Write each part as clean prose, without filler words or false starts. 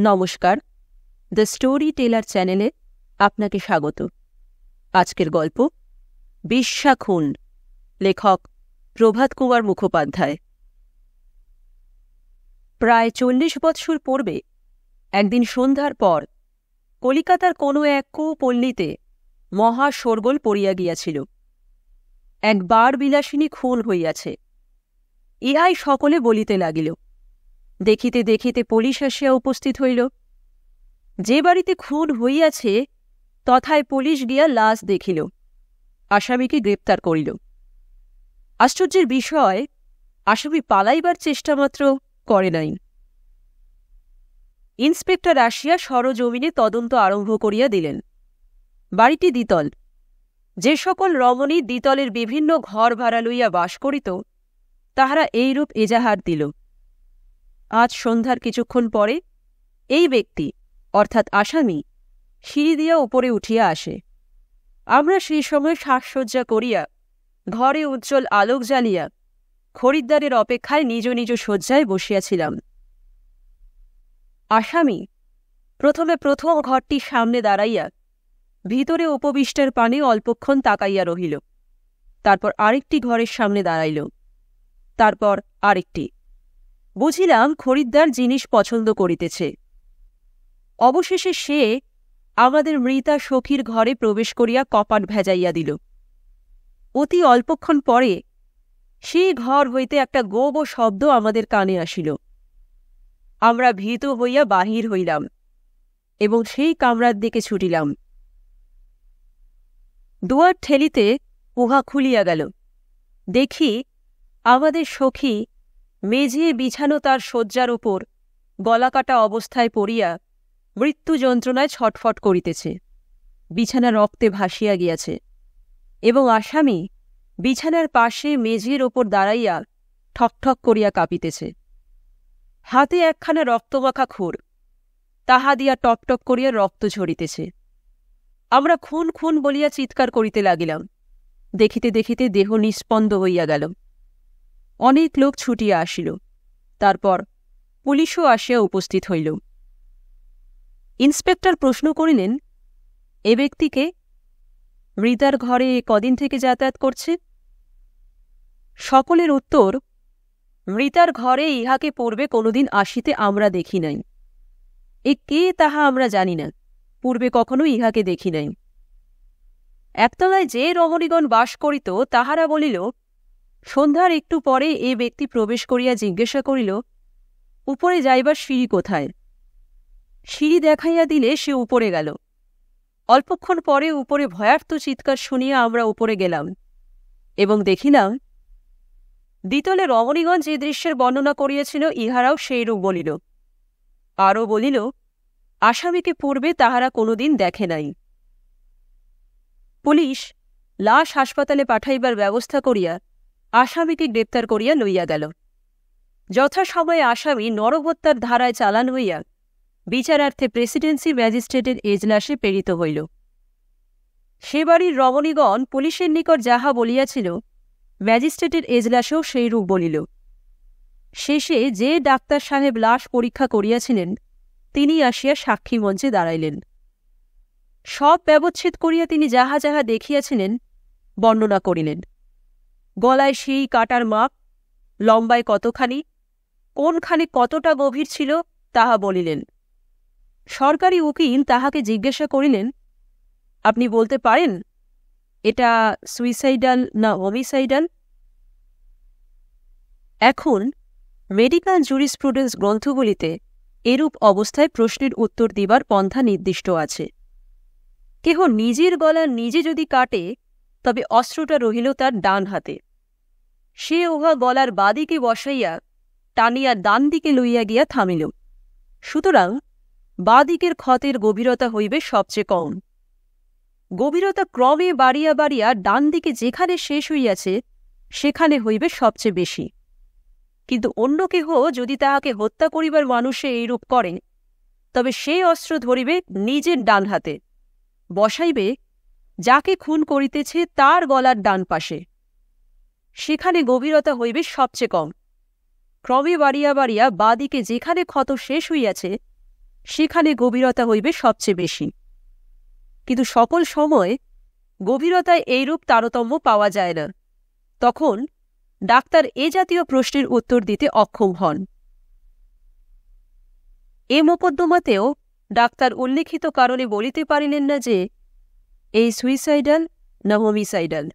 নমস্কার, the story teller চ্যানেলে আপনাকে স্বাগত। আজকের গল্প বিশ্বা খুন, লেখক প্রভাত কুমার মুখোপাধ্যায়। প্রায় 40 বৎসর পূর্বে একদিন সন্ধ্যার পর কলিকাতার কোনো এক কুপল্লীতে মহা শোরগোল পড়িয়া গিয়াছিল। এক বার বিলাসিনী খুন হইয়াছে, ইহাই সকলে বলিতে লাগিল। দেখিতে দেখিতে পুলিশ আসিয়া উপস্থিত হইল। যে বাড়িতে খুন হইয়াছে তথায় পুলিশ গিয়া লাশ দেখিল, আসামিকে গ্রেপ্তার করিল। আশ্চর্যের বিষয়, আসামি পালাইবার চেষ্টামাত্র করে নাই। ইন্সপেক্টর আসিয়া সরজমিনে তদন্ত আরম্ভ করিয়া দিলেন। বাড়িটি দ্বিতল। যে সকল রমণী দ্বিতলের বিভিন্ন ঘর ভাড়া লইয়া বাস করিত, তাহারা এইরূপ এজাহার দিল। আজ সন্ধ্যার কিছুক্ষণ পরে এই ব্যক্তি অর্থাৎ আসামি সিঁড়ি দিয়া উপরে উঠিয়া আসে। আমরা সেই সময় সাজসজ্জা করিয়া ঘরে উজ্জ্বল আলোক জ্বালিয়া খরিদ্দারের অপেক্ষায় নিজ নিজ শয্যায় বসিয়াছিলাম। আসামি প্রথম ঘরটির সামনে দাঁড়াইয়া ভিতরে উপবিষ্টের পানে অল্পক্ষণ তাকাইয়া রহিল। তারপর আরেকটি ঘরের সামনে দাঁড়াইল, তারপর আরেকটি। বুঝিলাম খরিদ্দার জিনিস পছন্দ করিতেছে। অবশেষে সে আমাদের মৃতা সখীর ঘরে প্রবেশ করিয়া কপাট ভেজাইয়া দিল। অতি অল্পক্ষণ পরে সেই ঘর হইতে একটা গোব শব্দ আমাদের কানে আসিল। আমরা ভীত হইয়া বাহির হইলাম এবং সেই কামরার দিকে ছুটিলাম। দুয়ার ঠেলিতে উহা খুলিয়া গেল। দেখি আমাদের সখী মেঝে বিছানো তার শয্যার উপর গলাকাটা অবস্থায় পড়িয়া মৃত্যু যন্ত্রণায় ছটফট করিতেছে। বিছানা রক্তে ভাসিয়া গিয়াছে এবং আসামি বিছানার পাশে মেঝের ওপর দাঁড়াইয়া ঠকঠক করিয়া কাঁপিতেছে। হাতে একখানা রক্তমাখা খুর, তাহা দিয়া টপটপ করিয়া রক্ত ঝরিতেছে। আমরা খুন খুন বলিয়া চিৎকার করিতে লাগিলাম। দেখিতে দেখিতে দেহ নিস্পন্দ হইয়া গেল। অনেক লোক ছুটিয়া আসিল। তারপর পুলিশও আসিয়া উপস্থিত হইল। ইন্সপেক্টর প্রশ্ন করিলেন, এ ব্যক্তিকে মৃতার ঘরে কদিন থেকে যাতায়াত করছে? সকলের উত্তর, মৃতার ঘরে ইহাকে পূর্বে কোনোদিন আসিতে আমরা দেখি নাই। এ কে তাহা আমরা জানি না, পূর্বে কখনো ইহাকে দেখি নাই। একতলায় যে রমণীগণ বাস করিত তাহারা বলিল, সন্ধ্যার একটু পরে এ ব্যক্তি প্রবেশ করিয়া জিজ্ঞাসা করিল, উপরে যাইবার সিঁড়ি কোথায়? সিঁড়ি দেখাইয়া দিলে সে উপরে গেল। অল্পক্ষণ পরে উপরে ভয়ার্থ চিৎকার শুনিয়া আমরা উপরে গেলাম এবং দেখিলাম দ্বিতলে রমণীগণ যে দৃশ্যের বর্ণনা করিয়াছিল ইহারাও সেইরূপ বলিল। আরও বলিল, আসামিকে পূর্বে তাহারা কোনোদিন দেখে নাই। পুলিশ লাশ হাসপাতালে পাঠাইবার ব্যবস্থা করিয়া আসামিকে গ্রেপ্তার করিয়া লইয়া গেল। যথাসময়ে আসামি নরহত্যার ধারায় চালান হইয়া বিচারার্থে প্রেসিডেন্সি ম্যাজিস্ট্রেটের এজলাসে প্রেরিত হইল। সে বাড়ির রমণীগণ পুলিশের নিকট যাহা বলিয়াছিল ম্যাজিস্ট্রেটের এজলাসেও সেইরূপ বলিল। শেষে যে ডাক্তার সাহেব লাশ পরীক্ষা করিয়াছিলেন তিনি আসিয়া সাক্ষী মঞ্চে দাঁড়াইলেন। সব ব্যবচ্ছেদ করিয়া তিনি যাহা যাহা দেখিয়াছিলেন বর্ণনা করিলেন। গলায় সেই কাটার মাপ, লম্বায় কতখানি, কোনখানে কতটা গভীর ছিল তাহা বলিলেন। সরকারি উকিল তাহাকে জিজ্ঞাসা করিলেন, আপনি বলতে পারেন এটা সুইসাইডাল না হোমিসাইডাল? এখন মেডিকেল জুরিসপ্রুডেন্স গ্রন্থগুলিতে এরূপ অবস্থায় প্রশ্নের উত্তর দিবার পন্থা নির্দিষ্ট আছে। কেহ নিজের গলা নিজে যদি কাটে তবে অস্ত্রটা রহিল তার ডান হাতে। সে উহা গলার বাদিকে বসাইয়া টানিয়া ডান দিকে লইয়া গিয়া থামিল। সুতরাং বাদিকের ক্ষতের গভীরতা হইবে সবচেয়ে কম। গভীরতা ক্রমে বাড়িয়া বাড়িয়া ডান দিকে যেখানে শেষ হইয়াছে সেখানে হইবে সবচেয়ে বেশি। কিন্তু অন্য কেহ যদি তাহাকে হত্যা করিবার মানুষে এইরূপ করে তবে সেই অস্ত্র ধরিবে নিজের ডান হাতে, বসাইবে যাকে খুন করিতেছে তার গলার ডান পাশে। সেখানে গভীরতা হইবে সবচেয়ে কম। ক্রমে বাড়িয়া বাড়িয়া বাদিকে যেখানে ক্ষত শেষ হইয়াছে সেখানে গভীরতা হইবে সবচেয়ে বেশি। কিন্তু সকল সময় গভীরতায় এইরূপ তারতম্য পাওয়া যায় না। তখন ডাক্তার এ জাতীয় প্রশ্নের উত্তর দিতে অক্ষম হন। এ মোকদ্দমাতেও ডাক্তার উল্লিখিত কারণে বলিতে পারিলেন না যে এই সুইসাইডাল না হোমিসাইডাল।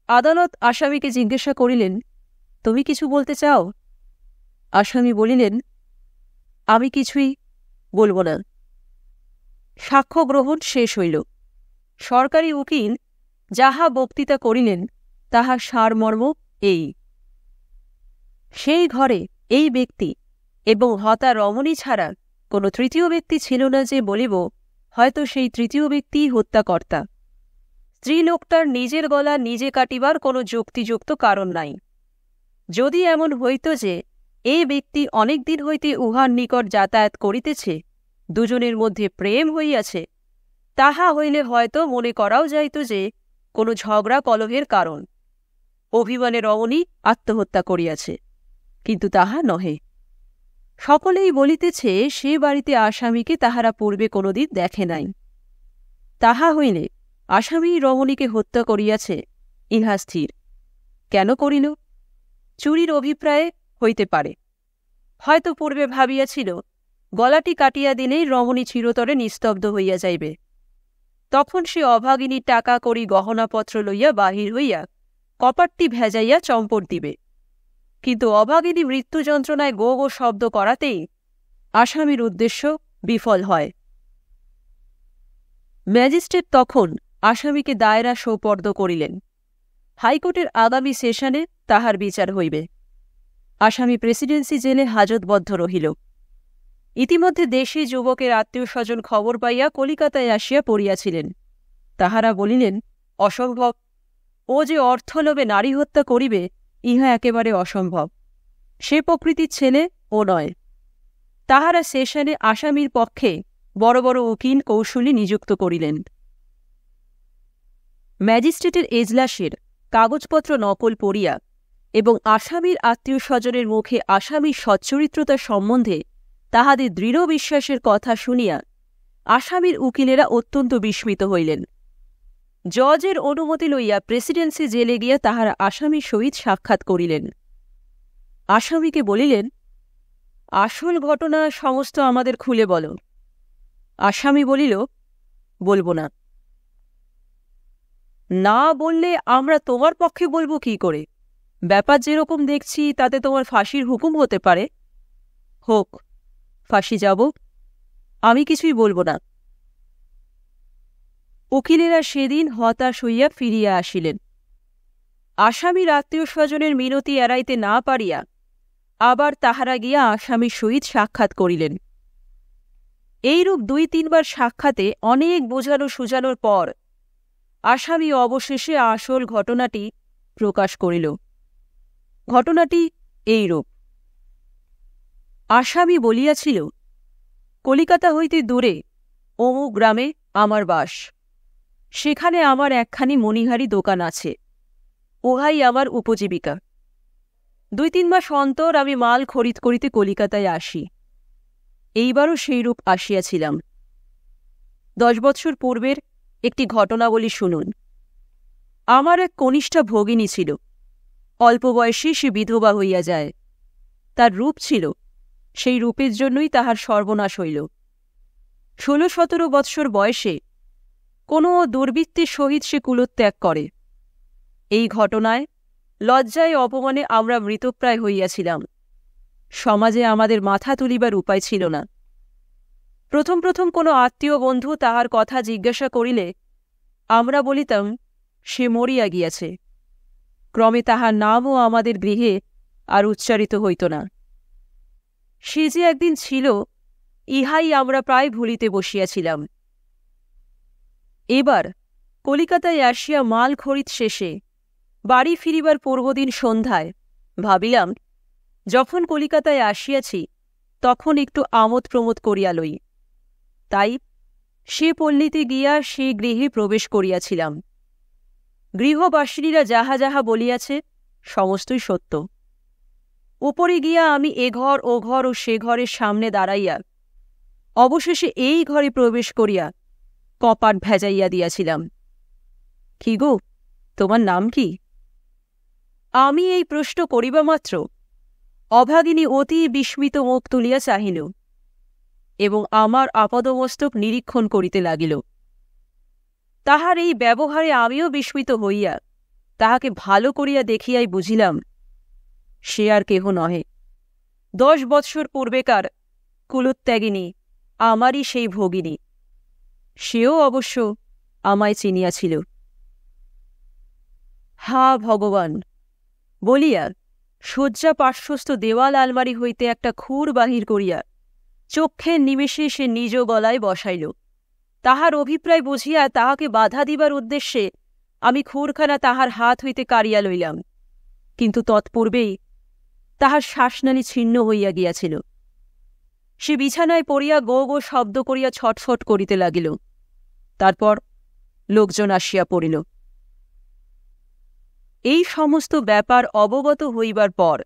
আদালত আসামিকে জিজ্ঞাসা করিলেন, তুমি কিছু বলতে চাও? আসামি বলিলেন, আমি কিছুই বলব না। সাক্ষ্য গ্রহণ শেষ হইল। সরকারি উকিল যাহা বক্তৃতা করিলেন তাহার সারমর্ম এই: সেই ঘরে এই ব্যক্তি এবং হতা রমণী ছাড়া কোনো তৃতীয় ব্যক্তি ছিল না যে বলিব হয়তো সেই তৃতীয় ব্যক্তিই হত্যাকর্তা। স্ত্রীলোকটার নিজের গলা নিজে কাটিবার কোনো যুক্তিযুক্ত কারণ নাই। যদি এমন হইত যে এই ব্যক্তি অনেক দিন হইতে উহার নিকট যাতায়াত করিতেছে, দুজনের মধ্যে প্রেম হইয়াছে, তাহা হইলে হয়তো মনে করাও যাইত যে কোনো ঝগড়া কলহের কারণ। অভিমানে রমণী আত্মহত্যা করিয়াছে, কিন্তু তাহা নহে। সকলেই বলিতেছে সে বাড়িতে আসামিকে তাহারা পূর্বে কোনোদিন দেখে নাই। তাহা হইলে আসামি রমণীকে হত্যা করিয়াছে, ইহা স্থির। কেন করিল? চুরির অভিপ্রায়ে হইতে পারে। হয়তো পূর্বে ভাবিয়াছিল গলাটি কাটিয়া দিলেই রমণী চিরতরে নিস্তব্ধ হইয়া যাইবে। তখন সে অভাগিনীর টাকা কড়ি গহনাপত্র লইয়া বাহির হইয়া কপাটটি ভেজাইয়া চম্পট দিবে। কিন্তু অভাগিনী মৃত্যু যন্ত্রণায় গো গো শব্দ করাতেই আসামির উদ্দেশ্য বিফল হয়। ম্যাজিস্ট্রেট তখন আসামিকে দায়রা সোপর্দ করিলেন। হাইকোর্টের আগামী সেশনে তাহার বিচার হইবে। আসামি প্রেসিডেন্সি জেলে হাজতবদ্ধ রহিল। ইতিমধ্যে দেশি যুবকের আত্মীয় স্বজন খবর পাইয়া কলিকাতায় আসিয়া পড়িয়াছিলেন। তাহারা বলিলেন, অসম্ভব, ও যে অর্থলোভে নারী হত্যা করিবে ইহা একেবারে অসম্ভব। সে প্রকৃতির ছেলে ও নয়। তাহারা সেশনে আসামির পক্ষে বড় বড় উকিল কৌশলী নিযুক্ত করিলেন। ম্যাজিস্ট্রেটের এজলাসের কাগজপত্র নকল পড়িয়া এবং আসামির আত্মীয় স্বজনের মুখে আসামির সচ্চরিত্রতা সম্বন্ধে তাহাদের দৃঢ় বিশ্বাসের কথা শুনিয়া আসামির উকিলেরা অত্যন্ত বিস্মিত হইলেন। জজের অনুমতি লইয়া প্রেসিডেন্সি জেলে গিয়া তাহারা আসামির সহিত সাক্ষাৎ করিলেন। আসামিকে বলিলেন, আসল ঘটনা সমস্ত আমাদের খুলে বলো। আসামি বলিল, বলব না। না বললে আমরা তোমার পক্ষে বলবো কি করে? ব্যাপার যেরকম দেখছি তাতে তোমার ফাঁসির হুকুম হতে পারে। হোক, ফাঁসি যাব, আমি কিছুই বলব না। উকিলেরা সেদিন হতাশ হইয়া ফিরিয়া আসিলেন। আসামির আত্মীয় স্বজনের মিনতি এড়াইতে না পারিয়া আবার তাহারা গিয়া আসামির সহিত সাক্ষাৎ করিলেন। এইরূপ ২-৩ বার সাক্ষাতে অনেক বোঝানো সুঝানোর পর আসামি অবশেষে আসল ঘটনাটি প্রকাশ করিল। ঘটনাটি এইরূপ। আসামি বলিয়াছিল, কলিকাতা হইতে দূরে অমুক গ্রামে আমার বাস। সেখানে আমার একখানি মণিহারি দোকান আছে। উহাই আমার উপজীবিকা। ২-৩ মাস অন্তর আমি মাল খরিদ করিতে কলিকাতায় আসি। এইবারও সেইরূপ আসিয়াছিলাম। 10 বৎসর পূর্বের একটি ঘটনাবলী শুনুন। আমার এক কনিষ্ঠা ভগিনী ছিল। অল্প বয়সে সে বিধবা হইয়া যায়। তার রূপ ছিল, সেই রূপের জন্যই তাহার সর্বনাশ হইল। 16-17 বৎসর বয়সে কোনো দুর্বৃত্তের সহিত সে কুলত্যাগ করে। এই ঘটনায় লজ্জায় অপমানে আমরা মৃতপ্রায় হইয়াছিলাম। সমাজে আমাদের মাথা তুলিবার উপায় ছিল না। প্রথম প্রথম কোনো আত্মীয় বন্ধু তাহার কথা জিজ্ঞাসা করিলে আমরা বলিতাম সে মরিয়া গিয়াছে। ক্রমে তাহার নামও আমাদের গৃহে আর উচ্চারিত হইত না। সে যে একদিন ছিল ইহাই আমরা প্রায় ভুলিতে বসিয়াছিলাম। এবার কলিকাতায় আসিয়া মাল খরিদ শেষে বাড়ি ফিরিবার পূর্বদিন সন্ধ্যায় ভাবিলাম, যখন কলিকাতায় আসিয়াছি তখন একটু আমোদ প্রমোদ করিয়া লই। তাই সে পল্লীতে গিয়া সে গৃহে প্রবেশ করিয়াছিলাম। গৃহবাসিনীরা যাহা যাহা বলিয়াছে সমস্তই সত্য। উপরে গিয়া আমি এ ঘর ও ঘর ও সে ঘরের সামনে দাঁড়াইয়া অবশেষে এই ঘরে প্রবেশ করিয়া কপাট ভেজাইয়া দিয়াছিলাম। কি গো, তোমার নাম কি? আমি এই প্রশ্ন করিবা মাত্র অভাগিনী অতি বিস্মিত মুখ তুলিয়া চাহিল এবং আমার আপাদমস্তক নিরীক্ষণ করিতে লাগিল। তাহার এই ব্যবহারে আমিও বিস্মিত হইয়া তাহাকে ভালো করিয়া দেখিয়াই বুঝিলাম সে আর কেহ নহে, 10 বৎসর পূর্বেকার কুলোত্যাগিনী আমারই সেই ভগিনী। সেও অবশ্য আমায় চিনিয়াছিল। হা ভগবান বলিয়া শয্যা পার্শ্বস্থ দেওয়াল আলমারি হইতে একটা খুর বাহির করিয়া চক্ষের নিমেষে সে নিজ গলায় বসাইল। তাহার অভিপ্রায় বুঝিয়া তাহাকে বাধা দিবার উদ্দেশ্যে আমি খুরখানা তাহার হাত হইতে কাড়িয়া লইলাম, কিন্তু তৎপূর্বেই তাহার শ্বাসনালী ছিন্ন হইয়া গিয়াছিল। সে বিছানায় পড়িয়া গো গো শব্দ করিয়া ছটফট করিতে লাগিল। তারপর লোকজন আসিয়া পড়িল। এই সমস্ত ব্যাপার অবগত হইবার পর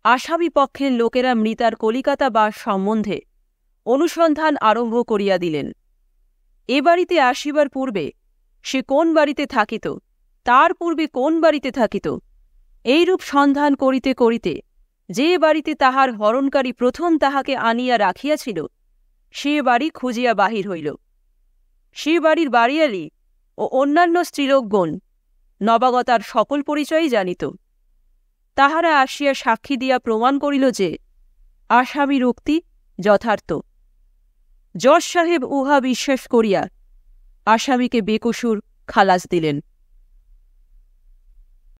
আসামি পক্ষের লোকেরা মৃতার কলিকাতা বাস সম্বন্ধে অনুসন্ধান আরম্ভ করিয়া দিলেন। এ বাড়িতে আসিবার পূর্বে সে কোন বাড়িতে থাকিত, তার পূর্বে কোন বাড়িতে থাকিত, এইরূপ সন্ধান করিতে করিতে যে বাড়িতে তাহার হরণকারী প্রথম তাহাকে আনিয়া রাখিয়াছিল সে বাড়ি খুঁজিয়া বাহির হইল। সে বাড়ির বাড়িয়ালি ও অন্যান্য স্ত্রীলোকগণ নবাগতার সকল পরিচয়ই জানিত। তাহারা আসিয়া সাক্ষী দিয়া প্রমাণ করিল যে আসামির উক্তি যথার্থ। জজ সাহেব উহা বিশ্বাস করিয়া আসামিকে বেকসুর খালাস দিলেন।